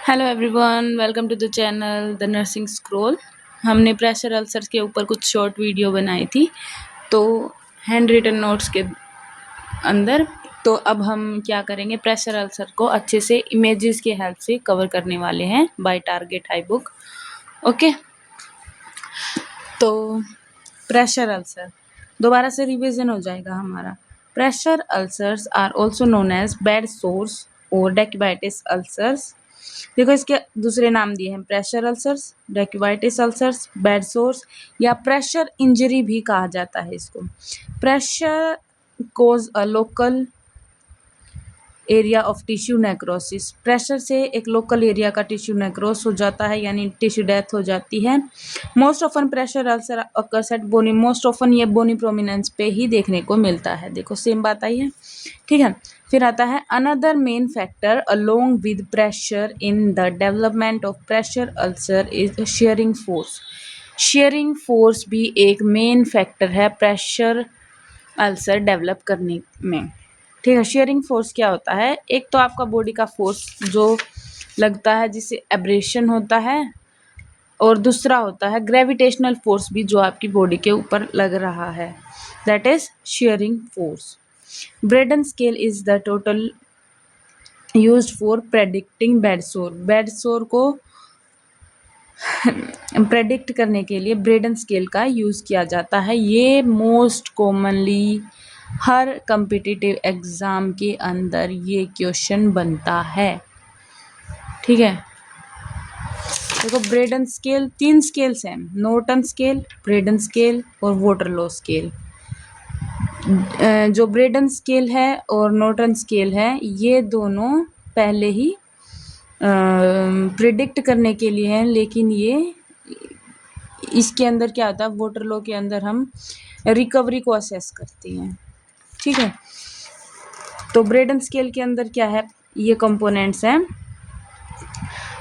Hello everyone, welcome to the channel the nursing scroll. हमने pressure ulcers के ऊपर कुछ शॉर्ट वीडियो बनाई थी, तो हैंड रिटन नोट्स के अंदर। तो अब हम क्या करेंगे, प्रेशर अल्सर को अच्छे से इमेजेस की हेल्प से कवर करने वाले हैं by target I book. Okay, तो प्रेशर अल्सर दोबारा से रिवीजन हो जाएगा हमारा। Pressure ulcers are also known as bed sores और डेक्यूबाइटिस अल्सर्स। देखो, इसके दूसरे नाम दिए हैं, pressure ulcers, decubitus ulcers, bed sores या प्रेशर इंजरी भी कहा जाता है इसको। Pressure causes a local area of tissue necrosis. Pressure से एक लोकल एरिया का टिश्यू नेक्रोस हो जाता है, यानी टिश्यू डेथ हो जाती है। Most often pressure ulcer occurs at bony, most often ये बोनी प्रोमिनेंस पे ही देखने को मिलता है। देखो सेम बात आई है, ठीक है। फिर आता है another main factor along with pressure in the development of pressure ulcer is sharing force. Sharing force भी एक मेन फैक्टर है प्रेशर अल्सर डेवलप करने में, ठीक है। शेयरिंग फोर्स क्या होता है? एक तो आपका बॉडी का फोर्स जो लगता है जिससे एब्रेशन होता है, और दूसरा होता है ग्रेविटेशनल फोर्स भी जो आपकी बॉडी के ऊपर लग रहा है, that is sharing force. Brydon scale is the total used for predicting bed सोर। बेड सोर को प्रेडिक्ट करने के लिए ब्रेडन स्केल का यूज़ किया जाता है। ये मोस्ट कॉमनली हर कम्पिटिटिव एग्ज़ाम के अंदर ये क्वेश्चन बनता है, ठीक है। देखो, ब्रेडन स्केल 3 स्केल्स हैं, नॉर्टन स्केल, ब्रेडन स्केल और वॉटरलो स्केल। जो ब्रेडन स्केल है और नॉर्टन स्केल है, ये दोनों पहले ही प्रिडिक्ट करने के लिए हैं, लेकिन ये इसके अंदर क्या होता है, वॉटरलो के अंदर हम रिकवरी को असेस करते हैं, ठीक है। तो ब्रेडन स्केल के अंदर क्या है, ये कंपोनेंट्स हैं,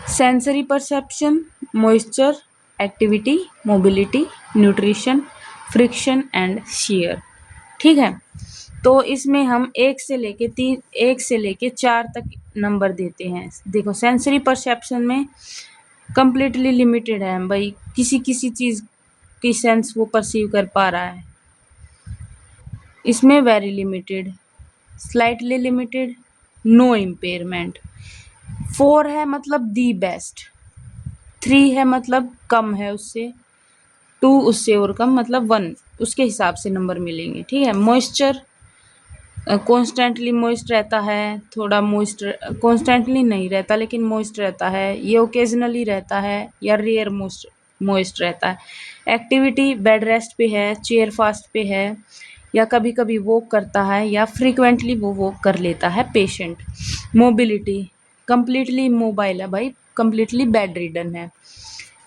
sensory perception, moisture, activity, mobility, nutrition, friction and shear, ठीक है। तो इसमें हम 1 से लेके 4 तक नंबर देते हैं। देखो, सेंसरी परसेप्शन में कंप्लीटली लिमिटेड है भाई, किसी किसी चीज़ की सेंस वो परसीव कर पा रहा है। इसमें very limited, slightly limited, no impairment. 4 है मतलब दी बेस्ट, 3 है मतलब कम है उससे, 2 उससे और कम मतलब 1, उसके हिसाब से नंबर मिलेंगे, ठीक है। मॉइस्चर कॉन्स्टेंटली मॉइस्ट रहता है, थोड़ा मॉइस्ट कॉन्स्टेंटली नहीं रहता लेकिन मॉइस्ट रहता है, ये ओकेजनली रहता है या रेयर मॉइस्ट रहता है। एक्टिविटी बेड रेस्ट पे है, चेयर फास्ट पे है, या कभी कभी वॉक करता है, या फ्रीक्वेंटली वो वॉक कर लेता है पेशेंट। मोबिलिटी कंप्लीटली मोबाइल है भाई, कंप्लीटली बेड रिडन है।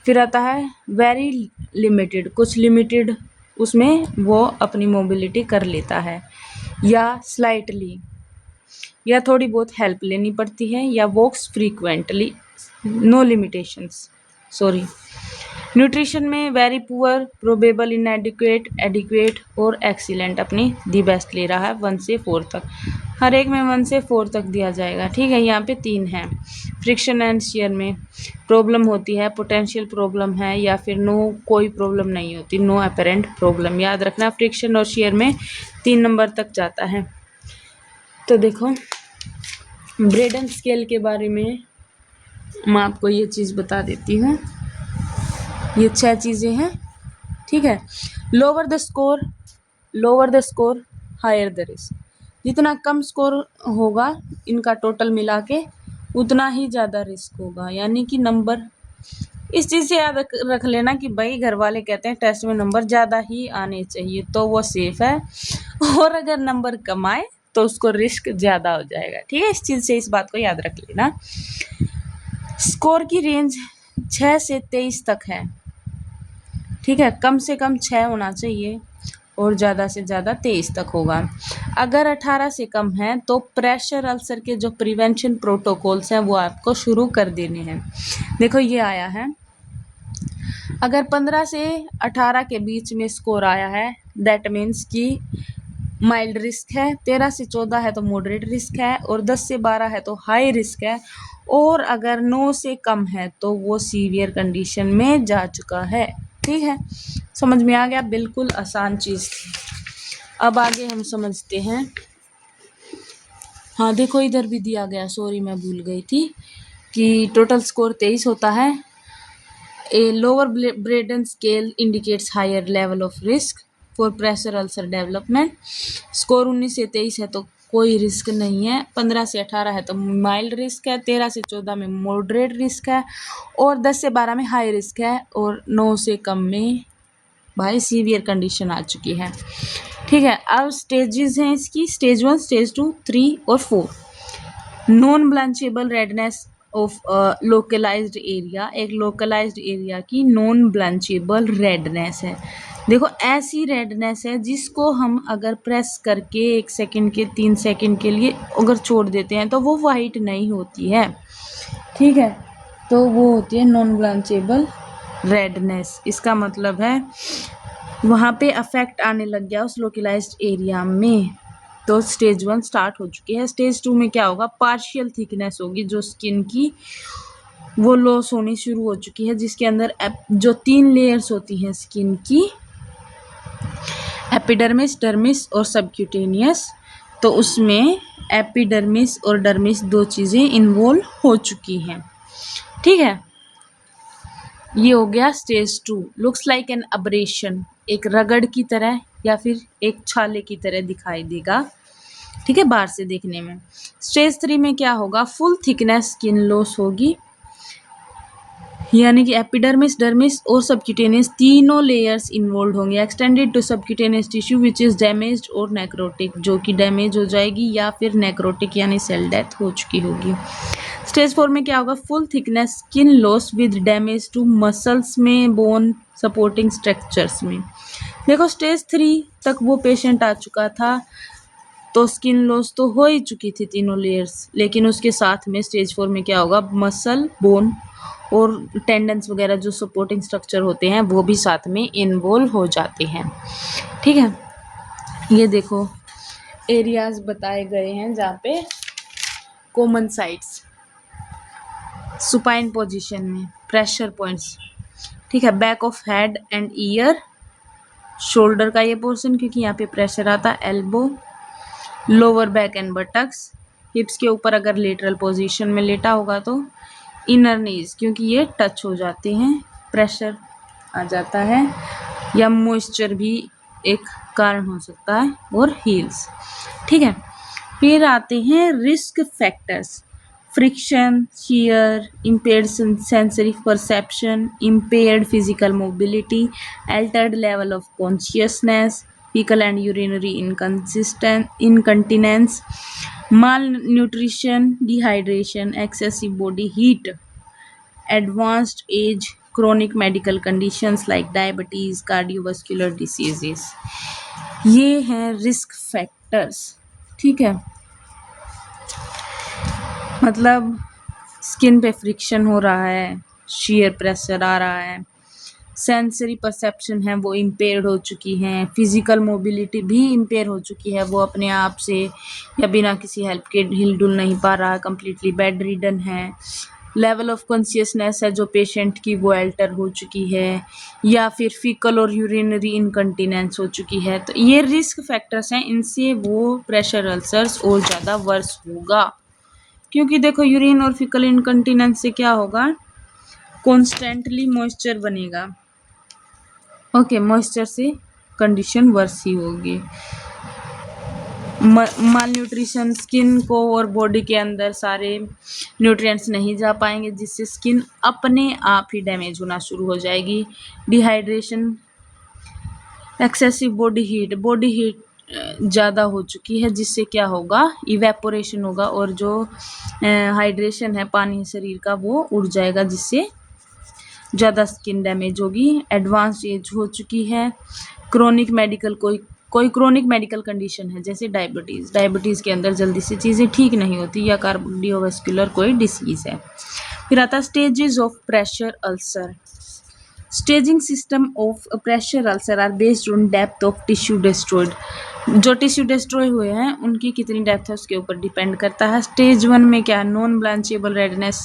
फिर आता है वेरी लिमिटेड, कुछ लिमिटेड उसमें वो अपनी मोबिलिटी कर लेता है, या स्लाइटली, या थोड़ी बहुत हेल्प लेनी पड़ती है, या walks frequently, no limitations, sorry. Nutrition में very poor, probable, inadequate, adequate और एक्सीलेंट अपनी दी बेस्ट ले रहा है 1 से 4 तक। हर एक में 1 से 4 तक दिया जाएगा, ठीक है। यहाँ पे 3 है। फ्रिक्शन एंड शियर में प्रॉब्लम होती है, पोटेंशियल प्रॉब्लम है, या फिर नो कोई प्रॉब्लम नहीं होती, नो अपेरेंट प्रॉब्लम। याद रखना, फ्रिक्शन और शियर में 3 नंबर तक जाता है। तो देखो, ब्रेडन स्केल के बारे में मैं आपको ये चीज़ बता देती हूँ, ये 6 चीज़ें हैं, ठीक है। Lower the score higher the risk. जितना कम स्कोर होगा इनका टोटल मिला के, उतना ही ज़्यादा रिस्क होगा, यानी कि नंबर, इस चीज़ से याद रख लेना कि भाई घर वाले कहते हैं टेस्ट में नंबर ज़्यादा ही आने चाहिए तो वो सेफ है, और अगर नंबर कम आए तो उसको रिस्क ज़्यादा हो जाएगा, ठीक है। इस चीज़ से इस बात को याद रख लेना। स्कोर की रेंज 6 से 23 तक है, ठीक है। कम से कम 6 होना चाहिए और ज़्यादा से ज़्यादा 23 तक होगा। अगर 18 से कम है तो प्रेशर अल्सर के जो प्रिवेंशन प्रोटोकॉल्स हैं वो आपको शुरू कर देने हैं। देखो, ये आया है, अगर 15 से 18 के बीच में स्कोर आया है, दैट मीन्स कि माइल्ड रिस्क है, 13 से 14 है तो मॉडरेट रिस्क है, और 10 से 12 है तो हाई रिस्क है, और अगर 9 से कम है तो वो सीवियर कंडीशन में जा चुका है। ठीक है, समझ में आ गया? बिल्कुल आसान चीज़ थी। अब आगे हम समझते हैं। हाँ देखो, इधर भी दिया गया, सॉरी मैं भूल गई थी कि टोटल स्कोर 23 होता है। A lower Braden scale indicates higher level of risk for pressure ulcer development. Score 19 से 23 है तो कोई रिस्क नहीं है, 15 से 18 है तो माइल्ड रिस्क है, 13 से 14 में मॉडरेट रिस्क है, और 10 से 12 में हाई रिस्क है, और 9 से कम में भाई सीवियर कंडीशन आ चुकी है। ठीक है, अब स्टेजेस हैं इसकी, स्टेज 1, स्टेज 2, 3 और 4। Non blanchable redness of localized area, एक लोकलाइज्ड एरिया की नॉन ब्लंचेबल रेडनेस है। देखो ऐसी रेडनेस है जिसको हम अगर प्रेस करके 1 सेकंड के 3 सेकंड के लिए अगर छोड़ देते हैं तो वो वाइट नहीं होती है। ठीक है, तो वो होती है नॉन ब्लंचेबल रेडनेस। इसका मतलब है वहाँ पे अफेक्ट आने लग गया उस लोकलाइज्ड एरिया में। तो स्टेज 1 स्टार्ट हो चुकी है। स्टेज 2 में क्या होगा? पार्शियल थिकनेस होगी, जो स्किन की वो लॉस होनी शुरू हो चुकी है, जिसके अंदर जो 3 लेयर्स होती हैं स्किन की, एपिडर्मिस, डर्मिस और सबक्यूटेनियस, तो उसमें एपिडर्मिस और डर्मिस 2 चीज़ें इन्वॉल्व हो चुकी हैं। ठीक है, ये हो गया stage 2। Looks like an abrasion, एक रगड़ की तरह या फिर एक छाले की तरह दिखाई देगा। ठीक है, बाहर से देखने में। स्टेज 3 में क्या होगा? फुल थिकनेस स्किन लॉस होगी, यानी कि एपिडर्मिस, डर्मिस और सबक्यूटेनियस तीनों लेयर्स इन्वॉल्व होंगे। Extended to subcutaneous tissue which is damaged और नेक्रोटिक, जो कि डैमेज हो जाएगी या फिर नेक्रोटिक यानी सेल डेथ हो चुकी होगी। स्टेज 4 में क्या होगा? Full thickness skin loss with damage to muscles में, बोन सपोर्टिंग स्ट्रक्चर्स में। देखो स्टेज 3 तक वो पेशेंट आ चुका था तो स्किन लॉस तो हो ही चुकी थी तीनों लेयर्स, लेकिन उसके साथ में स्टेज 4 में क्या होगा? मसल, बोन और टेंडन्स वगैरह जो सपोर्टिंग स्ट्रक्चर होते हैं वो भी साथ में इन्वॉल्व हो जाते हैं। ठीक है, ये देखो एरियाज बताए गए हैं जहाँ पे कॉमन साइट्स, सुपाइन पोजीशन में प्रेशर पॉइंट्स। ठीक है, back of head and year, shoulder का ये पोर्शन क्योंकि यहाँ पे प्रेशर आता है, elbow, lower back and buttocks, हिप्स के ऊपर अगर लेटरल पोजीशन में लेटा होगा तो, इनर नीज क्योंकि ये टच हो जाते हैं, प्रेशर आ जाता है, या मॉइस्चर भी एक कारण हो सकता है, और हील्स। ठीक है, फिर आते हैं risk factors. Friction, shear, impaired sensory perception, impaired physical mobility, altered level of consciousness, fecal and urinary incontinence, malnutrition, dehydration, excessive body heat, advanced age, chronic medical conditions like diabetes, cardiovascular diseases. ये हैं risk factors. ठीक है, मतलब skin पे friction हो रहा है, shear pressure आ रहा है, सेंसरी परसेप्शन है वो इम्पेयर्ड हो चुकी हैं, फिजिकल मोबिलिटी भी इम्पेयर हो चुकी है, वो अपने आप से या बिना किसी हेल्प के हिल डुल नहीं पा रहा, कंप्लीटली बेड रिडन है, लेवल ऑफ कॉन्शियसनेस है जो पेशेंट की वो अल्टर हो चुकी है, या फिर फीकल और यूरिनरी इनकंटिनेंस हो चुकी है। तो ये रिस्क फैक्टर्स हैं, इनसे वो प्रेशर अल्सर्स और ज़्यादा वर्स होगा, क्योंकि देखो यूरिन और फीकल इनकंटिनेंस से क्या होगा? कॉन्स्टेंटली मॉइस्चर बनेगा। ओके, मॉइस्चर से कंडीशन वर्स ही होगी। माल न्यूट्रिशन, स्किन को और बॉडी के अंदर सारे न्यूट्रिएंट्स नहीं जा पाएंगे, जिससे स्किन अपने आप ही डैमेज होना शुरू हो जाएगी। डिहाइड्रेशन, एक्सेसिव बॉडी हीट ज़्यादा हो चुकी है, जिससे क्या होगा? इवेपोरेशन होगा, और जो हाइड्रेशन है पानी शरीर का वो उड़ जाएगा, जिससे ज़्यादा स्किन डैमेज होगी। एडवांस्ड एज हो चुकी है, क्रोनिक मेडिकल कोई क्रोनिक मेडिकल कंडीशन है जैसे डायबिटीज़ के अंदर जल्दी से चीज़ें ठीक नहीं होती, या कार्डियोवास्कुलर कोई डिसीज़ है। फिर आता है stages of pressure ulcer. Staging system of a pressure ulcer are based on depth of tissue destroyed. जो टिश्यू डिस्ट्रॉय हुए हैं उनकी कितनी डेप्थ है उसके ऊपर डिपेंड करता है। स्टेज 1 में क्या है, non blanchable redness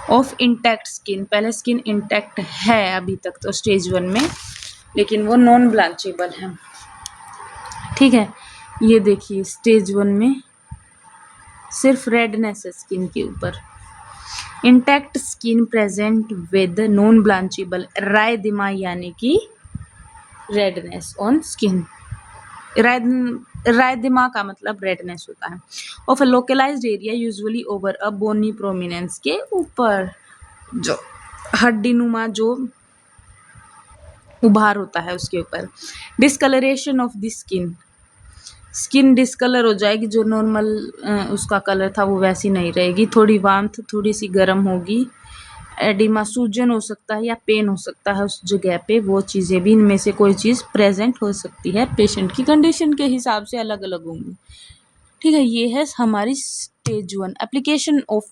of intact skin. पहले स्किन इंटैक्ट है अभी तक तो स्टेज 1 में, लेकिन वो नॉन ब्लांचेबल है। ठीक है, ये देखिए स्टेज 1 में सिर्फ रेडनेस है स्किन के ऊपर। Intact skin present with non blanchable erythema यानी कि रेडनेस ऑन स्किन। रायदिमा का मतलब रेडनेस होता है। Of a localized area usually over a bony prominence, के ऊपर जो हड्डी नुमा जो उभार होता है उसके ऊपर। Discoloration of the skin, skin discolour हो जाएगी, जो नॉर्मल उसका कलर था वो वैसी नहीं रहेगी, थोड़ी वार्मथ, थोड़ी सी गर्म होगी। एडिमा, सूजन हो सकता है या पेन हो सकता है उस जगह पे, वो चीज़ें भी इनमें से कोई चीज़ प्रेजेंट हो सकती है। पेशेंट की कंडीशन के हिसाब से अलग अलग होंगी। ठीक है, ये है हमारी stage 1। Application of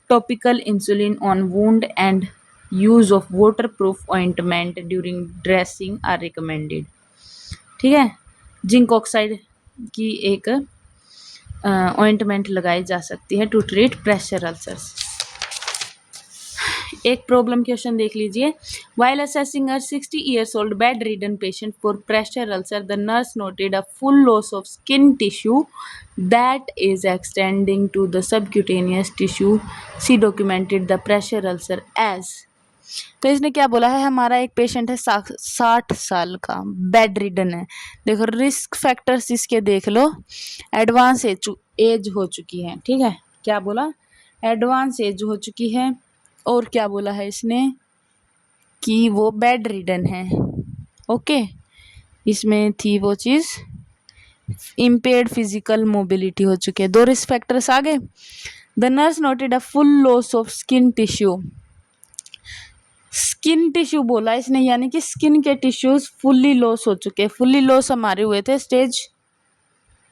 topical insulin on wound and use of waterproof ointment during dressing are recommended. ठीक है, जिंक ऑक्साइड की एक ऑइंटमेंट लगाई जा सकती है टू ट्रीट प्रेशर अल्सर्स। एक प्रॉब्लम क्वेश्चन देख लीजिए। While assessing a 60 years old bedridden patient for pressure ulcer, the nurse noted a full loss of skin tissue that is extending to the subcutaneous tissue. She documented the pressure ulcer as. तो इसने क्या बोला है, हमारा एक patient है 60 साल का, बेड रिडन है। देखो रिस्क फैक्टर्स इसके देख लो, एडवांस एज हो चुकी है। ठीक है, क्या बोला, एडवांस एज हो चुकी है, और क्या बोला है इसने कि वो बेड रिडन है। ओके, इसमें थी वो चीज़, इम्पेयर्ड फिजिकल मोबिलिटी हो चुकी है। 2 रिस्क फैक्टर्स आ गए। The nurse noted a full loss of skin tissue. Skin tissue बोला इसने, यानी कि स्किन के टिश्यूज फुल्ली लॉस हो चुके हैं। फुल्ली लॉस हमारे हुए थे स्टेज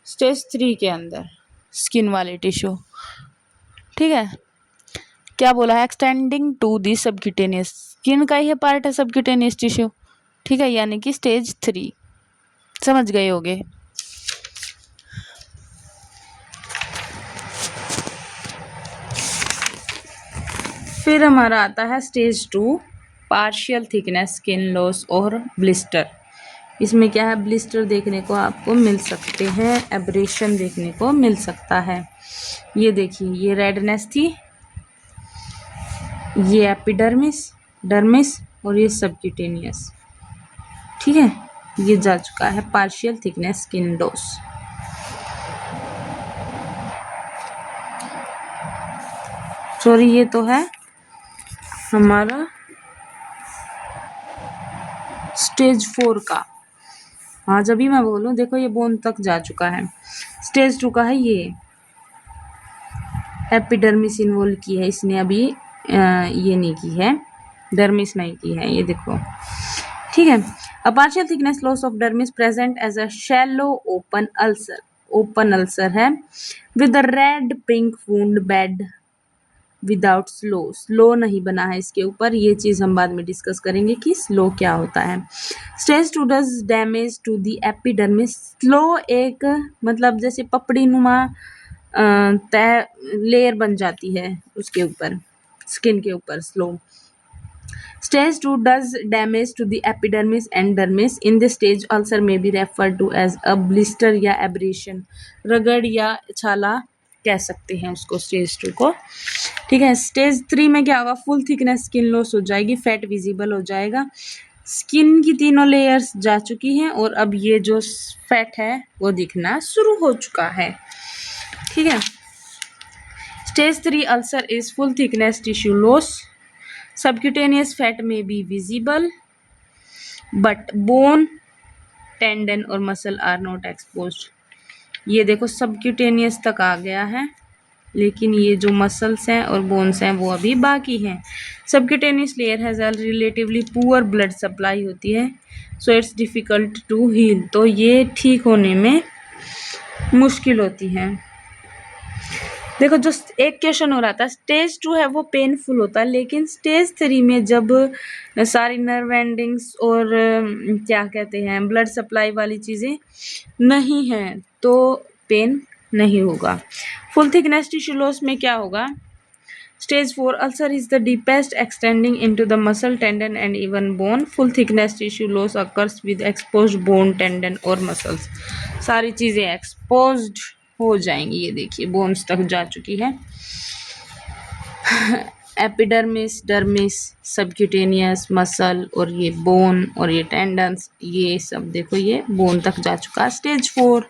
3 के अंदर, स्किन वाले टिश्यू। ठीक है, क्या बोला है, extending to the subcutaneous, skin का ही पार्ट है सबक्यूटेनियस टिश्यू। ठीक है, यानी कि स्टेज 3, समझ गए होगे। फिर हमारा आता है stage 2, partial thickness skin loss और ब्लिस्टर। इसमें क्या है, ब्लिस्टर देखने को आपको मिल सकते हैं, एब्रेशन देखने को मिल सकता है। ये देखिए, ये रेडनेस थी, ये एपिडर्मिस, डर्मिस और ये सबक्यूटेनियस। ठीक है, ये जा चुका है partial thickness skin loss. Sorry, ये तो है हमारा स्टेज 4 का। हाँ, जब भी मैं बोलूँ, देखो ये बोन तक जा चुका है। स्टेज 2 का है, ये एपिडर्मिस इन्वॉल्व की है इसने, अभी ये नहीं की है, डर्मिस नहीं की है, ये देखो। ठीक है, a partial thickness loss of dermis present as a shallow open ulcer. Open ulcer है with a red pink wound bed without slough नहीं बना है इसके ऊपर। ये चीज़ हम बाद में डिस्कस करेंगे कि स्लो क्या होता है। Stage 2 does damage to the epidermis. Slough एक मतलब जैसे पपड़ी नुमा तय लेयर बन जाती है उसके ऊपर, स्किन के ऊपर। Slow Stage 2 does damage to the epidermis and dermis. In this stage, ulcer may be referred to as a blister या abrasion. रगड़ या छाला कह सकते हैं उसको, स्टेज 2 को। ठीक है, स्टेज 3 में क्या होगा, फुल थिकनेस स्किन लॉस हो जाएगी, फैट विजिबल हो जाएगा, स्किन की तीनों लेयर्स जा चुकी हैं, और अब ये जो फैट है वो दिखना शुरू हो चुका है। ठीक है, stage 3 ulcer is full thickness tissue loss. Subcutaneous fat may be visible, but bone, tendon और muscle are not exposed. ये देखो सबक्यूटेनियस तक आ गया है, लेकिन ये जो मसल्स हैं और बोन्स हैं वो अभी बाकी हैं। Subcutaneous layer has a relatively poor blood supply होती है, so it's difficult to heal. तो ये ठीक होने में मुश्किल होती है। देखो जो एक क्वेश्चन हो रहा था, स्टेज 2 है वो पेनफुल होता है, लेकिन स्टेज 3 में जब सारी नर्व एंडिंग्स और क्या कहते हैं ब्लड सप्लाई वाली चीज़ें नहीं हैं तो पेन नहीं होगा। फुल थिकनेस टिश्यू लॉस में क्या होगा? Stage 4 ulcer is the deepest, extending into the muscle, tendon and even bone. Full thickness tissue loss occurs with exposed bone, tendon और muscles. सारी चीज़ें exposed हो जाएंगी। ये देखिए बोन्स तक जा चुकी है। एपिडर्मिस, डर्मिस, सबक्यूटेनियस, मसल और ये बोन और ये टेंडन्स, ये सब देखो ये बोन तक जा चुका है। स्टेज 4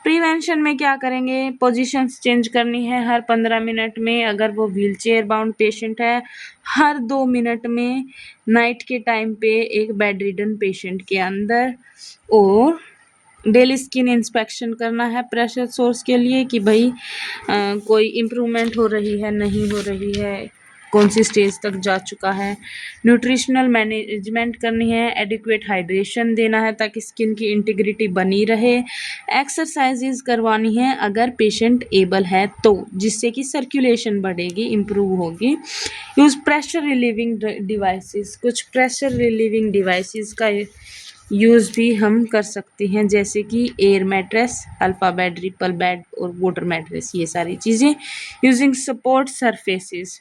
प्रिवेंशन में क्या करेंगे? पोजीशंस चेंज करनी है हर 15 मिनट में। अगर वो व्हील चेयर बाउंड पेशेंट है, हर 2 मिनट में नाइट के टाइम पे एक बेड रिडन पेशेंट के अंदर। और डेली स्किन इंस्पेक्शन करना है प्रेशर सोर्स के लिए कि भाई कोई इम्प्रूवमेंट हो रही है, नहीं हो रही है, कौन सी स्टेज तक जा चुका है। न्यूट्रिशनल मैनेजमेंट करनी है, एडिक्वेट हाइड्रेशन देना है ताकि स्किन की इंटीग्रिटी बनी रहे। एक्सरसाइजेज करवानी है अगर पेशेंट एबल है तो, जिससे कि सर्कुलेशन बढ़ेगी, इम्प्रूव होगी। यूज़ प्रेशर रिलीविंग डिवाइसेस, कुछ प्रेशर रिलीविंग डिवाइसेस का यूज़ भी हम कर सकते हैं, जैसे कि air mattress, alpha bed, triple bed और वाटर मैट्रेस, ये सारी चीज़ें। Using support surfaces,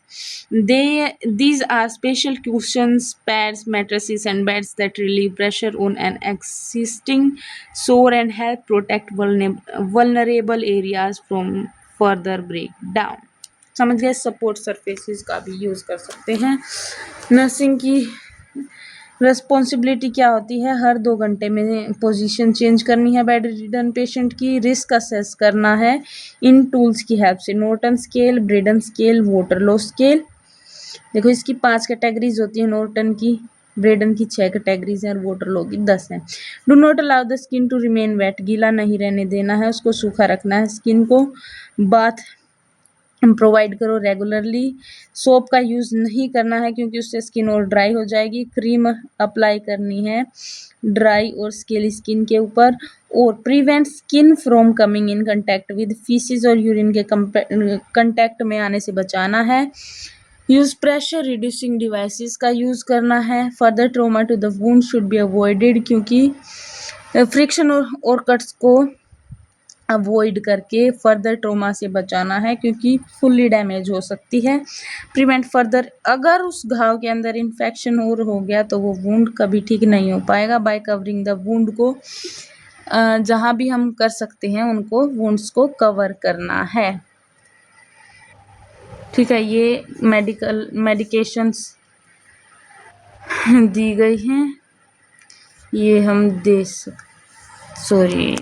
these are special cushions, pads, mattresses and beds that relieve pressure on an existing sore and help protect vulnerable areas from further breakdown। समझ गए? Support surfaces का भी use कर सकते हैं। नर्सिंग की रिस्पॉन्सिबिलिटी क्या होती है? हर 2 घंटे में पोजीशन चेंज करनी है बेड रिडन पेशेंट की। रिस्क असेस करना है इन टूल्स की हेल्प से, Norton scale, Braden scale, Waterlow scale. देखो इसकी 5 कैटेगरीज होती है, नॉर्टन की, ब्रेडन की 6 कैटेगरीज हैं और वाटरलो की 10 हैं। Do not allow the skin to remain wet, गीला नहीं रहने देना है, उसको सूखा रखना है। स्किन को बाथ प्रोवाइड करो रेगुलरली। सोप का यूज़ नहीं करना है क्योंकि उससे स्किन और ड्राई हो जाएगी। क्रीम अप्लाई करनी है ड्राई और स्केली स्किन के ऊपर। और prevent skin from coming in contact with faeces और यूरिन के कंटैक्ट में आने से बचाना है। यूज़ प्रेशर रिड्यूसिंग डिवाइसेस का यूज़ करना है। Further trauma to the wound should be avoided, क्योंकि फ्रिक्शन और कट्स को अवॉइड करके फर्दर ट्रोमा से बचाना है, क्योंकि फुल्ली डैमेज हो सकती है। प्रिवेंट फर्दर, अगर उस घाव के अंदर इन्फेक्शन और हो गया तो वो वुंड कभी ठीक नहीं हो पाएगा। बाय कवरिंग द वुंड को, जहाँ भी हम कर सकते हैं उनको वुंड्स को कवर करना है। ठीक है, ये मेडिकेशंस दी गई हैं, ये हम दे सॉरी